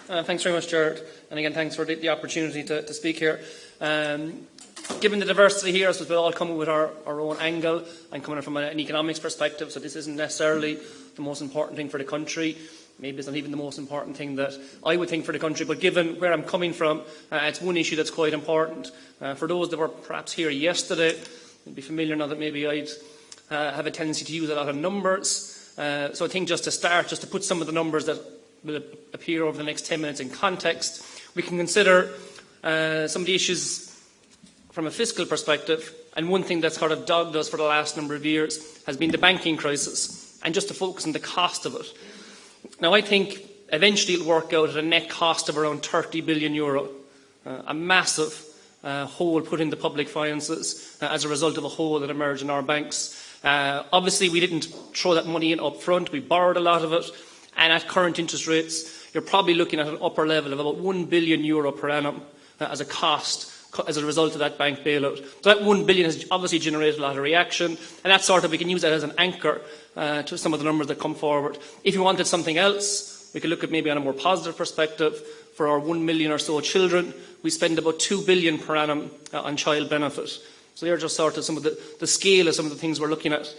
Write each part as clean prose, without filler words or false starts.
Thanks very much, Gerard. And again, thanks for the opportunity to speak here. Given the diversity here, I suppose we'll all come with our own angle. I'm coming from an economics perspective, so this isn't necessarily the most important thing for the country. Maybe it's not even the most important thing that I would think for the country, but given where I'm coming from, it's one issue that's quite important. For those that were perhaps here yesterday, you'll be familiar now that maybe I'd have a tendency to use a lot of numbers. So I think just to start, just to put some of the numbers that will appear over the next 10 minutes in context, we can consider some of the issues from a fiscal perspective, and one thing that's sort of dogged us for the last number of years has been the banking crisis, and just to focus on the cost of it. Now, I think eventually it'll work out at a net cost of around €30 billion, a massive hole put in the public finances as a result of a hole that emerged in our banks. Obviously, we didn't throw that money in up front, we borrowed a lot of it, and at current interest rates, you're probably looking at an upper level of about €1 billion per annum as a cost as a result of that bank bailout. So that €1 billion has obviously generated a lot of reaction, and that's sort of, we can use that as an anchor to some of the numbers that come forward. If you wanted something else, we could look at maybe on a more positive perspective. For our 1 million or so children, we spend about €2 billion per annum on child benefit. So they're just sort of some of the scale of some of the things we're looking at.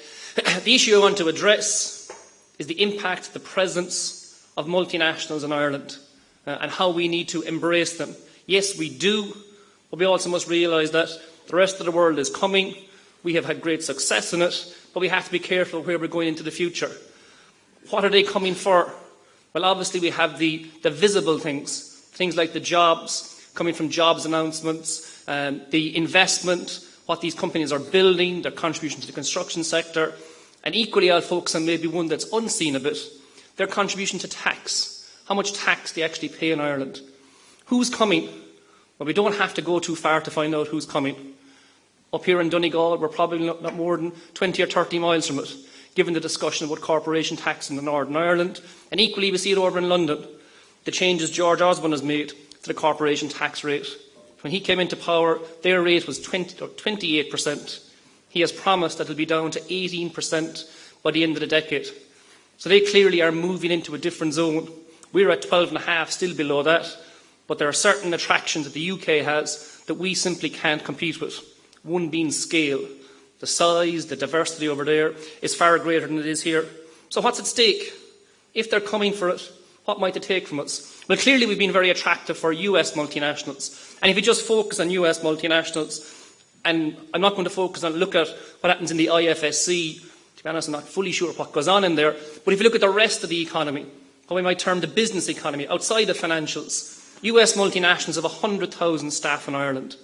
The issue I want to address is the impact, the presence of multinationals in Ireland and how we need to embrace them. Yes, we do. But we also must realise that the rest of the world is coming. We have had great success in it, but we have to be careful where we're going into the future. What are they coming for? Well, obviously we have the visible things like the jobs, coming from jobs announcements, the investment, what these companies are building, their contribution to the construction sector, and equally I'll focus on maybe one that's unseen a bit, their contribution to tax, how much tax they actually pay in Ireland. Who's coming? Well, we don't have to go too far to find out who's coming. Up here in Donegal, we're probably not more than 20 or 30 miles from it, given the discussion about corporation tax in the Northern Ireland. And equally, we see it over in London, the changes George Osborne has made to the corporation tax rate. When he came into power, their rate was 28%. He has promised that it will be down to 18% by the end of the decade. So they clearly are moving into a different zone. We're at 12.5%, still below that. But there are certain attractions that the UK has that we simply can't compete with. One being scale. The size, the diversity over there is far greater than it is here. So what's at stake? If they're coming for it, what might they take from us? Well, clearly we've been very attractive for US multinationals. And if you just focus on US multinationals, and I'm not going to focus on look at what happens in the IFSC, to be honest, I'm not fully sure what goes on in there, but if you look at the rest of the economy, what we might term the business economy, outside of financials, US multinationals have 100,000 staff in Ireland.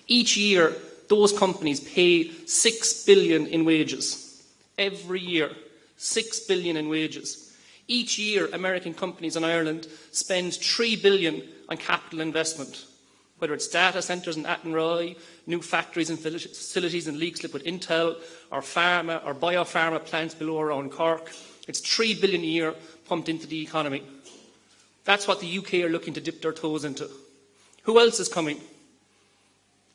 Each year, those companies pay $6 billion in wages. Every year, $6 billion in wages. Each year, American companies in Ireland spend $3 billion on capital investment, whether it's data centres in Athenry, new factories and facilities in Leixlip with Intel, or pharma or biopharma plants below around Cork. It's $3 billion a year pumped into the economy. That's what the UK are looking to dip their toes into. Who else is coming?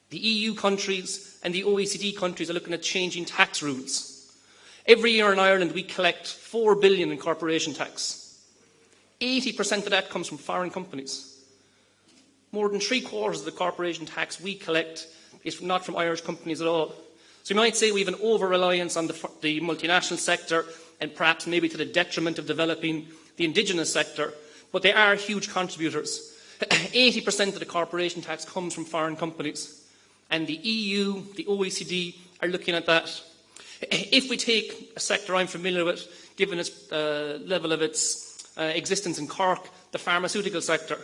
The EU countries and the OECD countries are looking at changing tax rules. Every year in Ireland we collect $4 billion in corporation tax. 80% of that comes from foreign companies. More than 3/4 of the corporation tax we collect is not from Irish companies at all. So you might say we have an over-reliance on the multinational sector, and perhaps maybe to the detriment of developing the indigenous sector. But they are huge contributors. 80% of the corporation tax comes from foreign companies. And the EU, the OECD are looking at that. If we take a sector I'm familiar with, given its level of its existence in Cork, the pharmaceutical sector.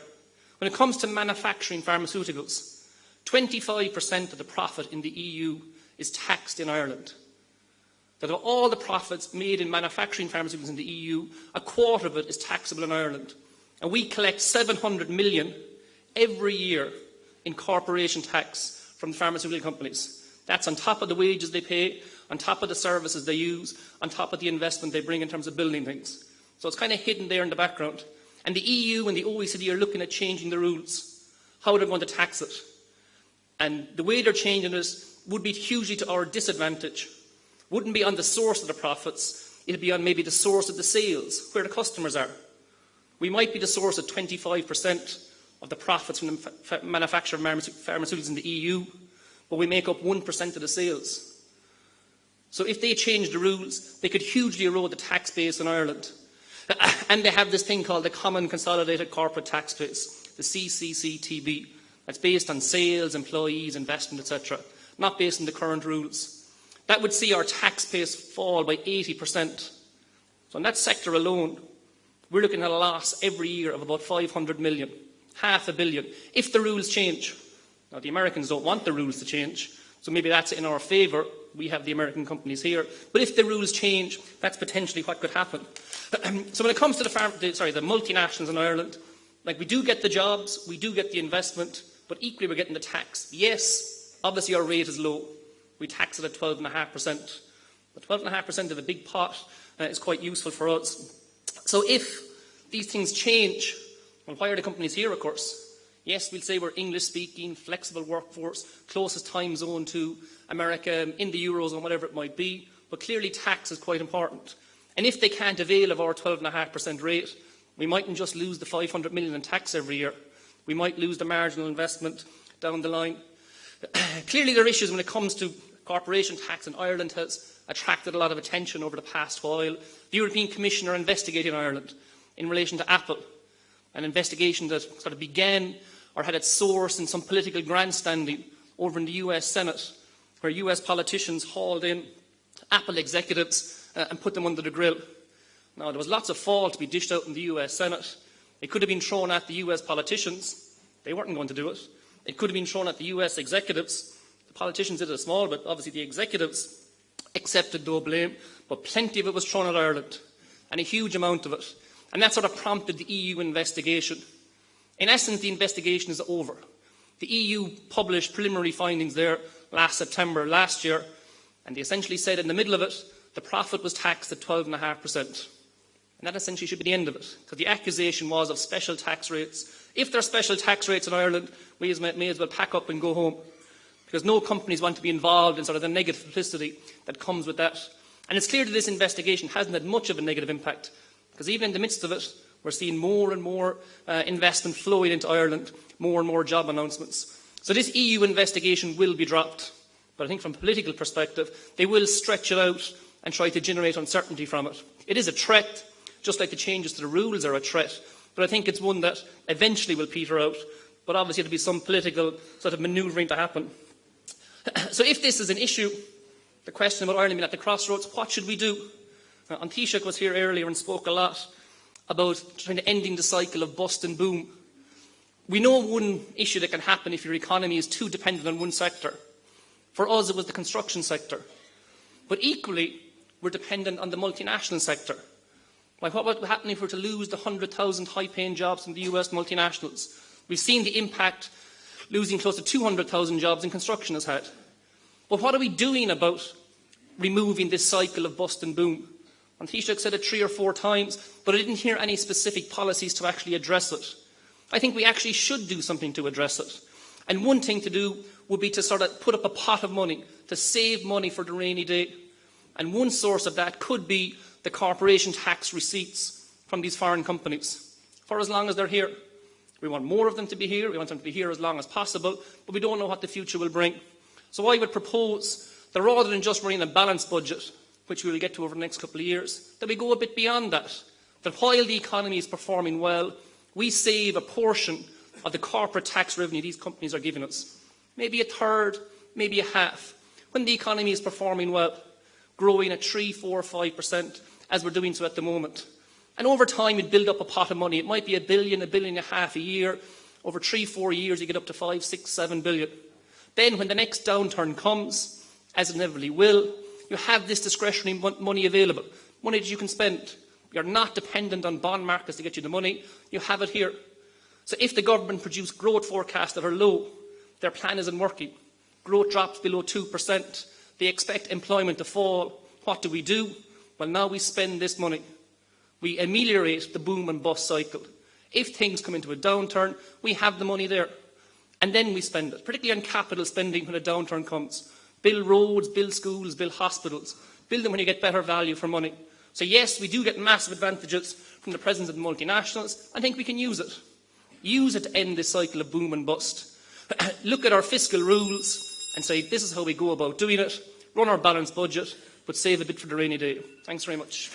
When it comes to manufacturing pharmaceuticals, 25% of the profit in the EU is taxed in Ireland. That of all the profits made in manufacturing pharmaceuticals in the EU, 1/4 of it is taxable in Ireland. And we collect $700 million every year in corporation tax from the pharmaceutical companies. That's on top of the wages they pay, on top of the services they use, on top of the investment they bring in terms of building things. So it's kind of hidden there in the background. And the EU and the OECD are looking at changing the rules, how they're going to tax it. And the way they're changing it would be hugely to our disadvantage. Wouldn't be on the source of the profits, it'd be on maybe the source of the sales, where the customers are. We might be the source of 25% of the profits from the manufacture of pharmaceuticals in the EU, but we make up 1% of the sales. So if they change the rules, they could hugely erode the tax base in Ireland. And they have this thing called the Common Consolidated Corporate Tax Base, the CCCTB. That's based on sales, employees, investment, etc., not based on the current rules. That would see our tax base fall by 80%. So in that sector alone, we're looking at a loss every year of about 500 million, £500 million, if the rules change. Now, the Americans don't want the rules to change, so maybe that's in our favour. We have the American companies here. But if the rules change, that's potentially what could happen. So when it comes to the multinationals in Ireland, like, we do get the jobs, we do get the investment, but equally we're getting the tax. Yes, obviously our rate is low. We tax it at 12.5%. But 12.5% of a big pot is quite useful for us. So if these things change, well, why are the companies here, of course? Yes, we'll say we're English-speaking, flexible workforce, closest time zone to America, in the Eurozone, whatever it might be, but clearly tax is quite important. And if they can't avail of our 12.5% rate, we mightn't just lose the 500 million in tax every year. We might lose the marginal investment down the line. Clearly there are issues when it comes to corporation tax, and Ireland has attracted a lot of attention over the past while. The European Commission are investigating Ireland in relation to Apple, an investigation that sort of began or had its source in some political grandstanding over in the US Senate, where US politicians hauled in Apple executives and put them under the grill. Now, there was lots of fault to be dished out in the US Senate. It could have been thrown at the US politicians. They weren't going to do it. It could have been thrown at the US executives. The politicians did it small, but obviously the executives accepted no blame. But plenty of it was thrown at Ireland, and a huge amount of it. And that sort of prompted the EU investigation. In essence, the investigation is over. The EU published preliminary findings there last September last year, and they essentially said in the middle of it, the profit was taxed at 12.5%. And that essentially should be the end of it, because the accusation was of special tax rates. If there are special tax rates in Ireland, we may as well pack up and go home, because no companies want to be involved in sort of the negative publicity that comes with that. And it's clear that this investigation hasn't had much of a negative impact, because even in the midst of it, we're seeing more and more investment flowing into Ireland, more and more job announcements. So this EU investigation will be dropped. But I think from a political perspective, they will stretch it out and try to generate uncertainty from it. It is a threat, just like the changes to the rules are a threat. But I think it's one that eventually will peter out. But obviously there will be some political sort of manoeuvring to happen. So if this is an issue, the question about Ireland being at the crossroads, what should we do? An Taoiseach was here earlier and spoke a lot about trying to ending the cycle of bust and boom. We know one issue that can happen if your economy is too dependent on one sector. For us, it was the construction sector. But equally, we're dependent on the multinational sector. Like, what would happen if we were to lose the 100,000 high-paying jobs from the US multinationals? We've seen the impact losing close to 200,000 jobs in construction has had. But what are we doing about removing this cycle of bust and boom? And Taoiseach said it 3 or 4 times, but I didn't hear any specific policies to actually address it. I think we actually should do something to address it. And one thing to do would be to sort of put up a pot of money, to save money for the rainy day. And one source of that could be the corporation tax receipts from these foreign companies, for as long as they're here. We want more of them to be here, we want them to be here as long as possible, but we don't know what the future will bring. So I would propose that rather than just running a balanced budget, which we will get to over the next couple of years, that we go a bit beyond that. That while the economy is performing well, we save a portion of the corporate tax revenue these companies are giving us. Maybe a third, maybe a half. When the economy is performing well, growing at 3, 4, 5%, as we're doing so at the moment. And over time, you'd build up a pot of money. It might be £1 billion, £1.5 billion a year. Over 3, 4 years, you get up to 5, 6, 7 billion. Then, when the next downturn comes, as it inevitably will, you have this discretionary money available, money that you can spend. You're not dependent on bond markets to get you the money. You have it here. So if the government produce growth forecasts that are low, their plan isn't working. Growth drops below 2%. They expect employment to fall. What do? Well, now we spend this money. We ameliorate the boom and bust cycle. If things come into a downturn, we have the money there. And then we spend it, particularly on capital spending when a downturn comes. Build roads, build schools, build hospitals. Build them when you get better value for money. So yes, we do get massive advantages from the presence of the multinationals. I think we can use it. Use it to end this cycle of boom and bust. Look at our fiscal rules and say, this is how we go about doing it. Run our balanced budget, but save a bit for the rainy day. Thanks very much.